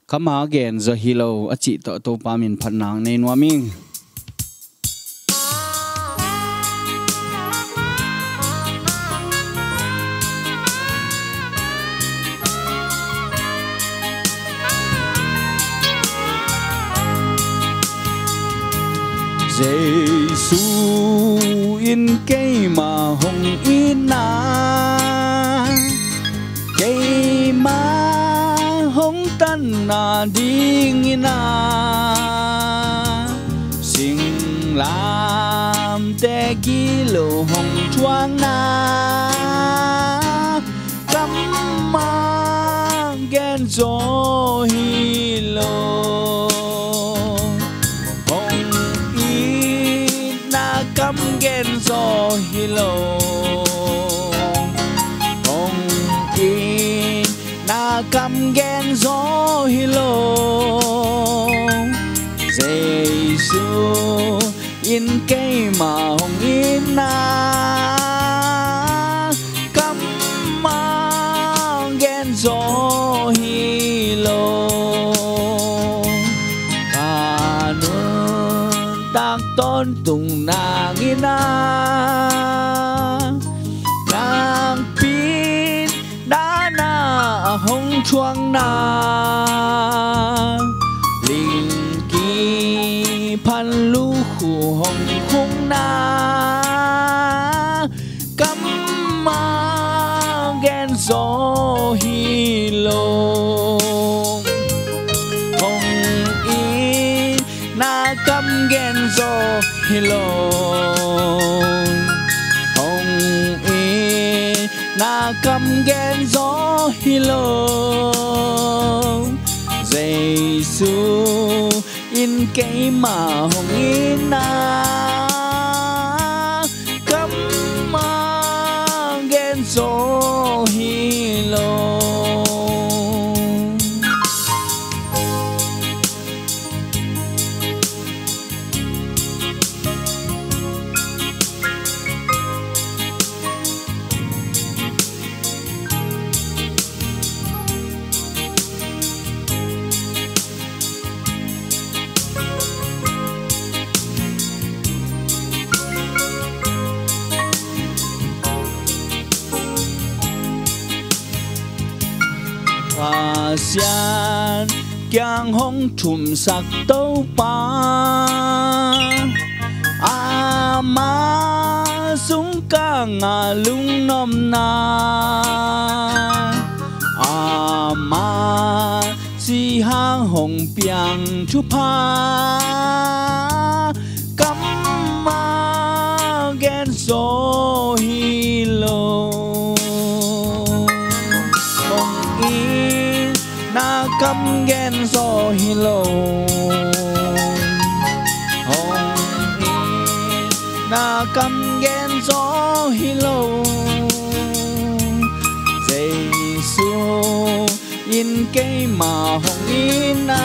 Kama again zo hilo achi to pamin phanang nei nuaming Giêsu in cây mà hồng in na cây mà hồng tân na ding na sinh làm te kilo hồng chuang na cắm mang gen gió hilo cắm gen gió hilo hồng in na cắm gen gió hilo Giêsu in cây mà hồng in na cắm mang gen gió hilo tác tôn tùng nàng ina nàng pin đã na hồng chuang na linh kỳ pan lu khu hồng khung na cắm mang gen gió hilo cắm gen gió hilo hồng in na cắm gen gió hilo Giêsu in cây mà hồng in na cắm gen gió hilo Hoa xian giang hong chum sắc tâu pa ma sung ca ngà lung nom na ma si hang hong piang chu pa cắm ma gen gió hilo na cắm gen gió hilo hồng in na cắm gen gió hilo Giêsu in cây mà hồng in na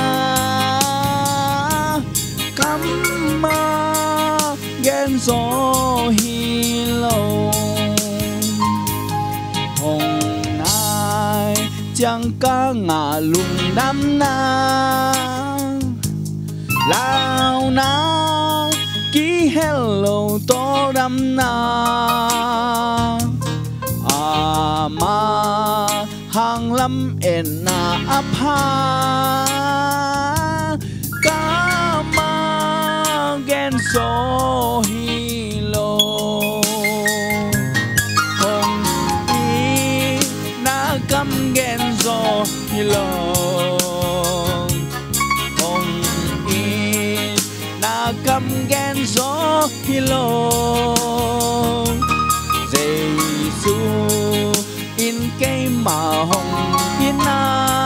cắm gen gió hilo chẳng ca ngà lùng đam na lao na ký hello to đam na ma hàng lâm en na áp ha ca ma gen gió hilo hồng in na cắm gen gió hilo hồng in na cắm gen gió hilo Giêsu in cây mà hồng in na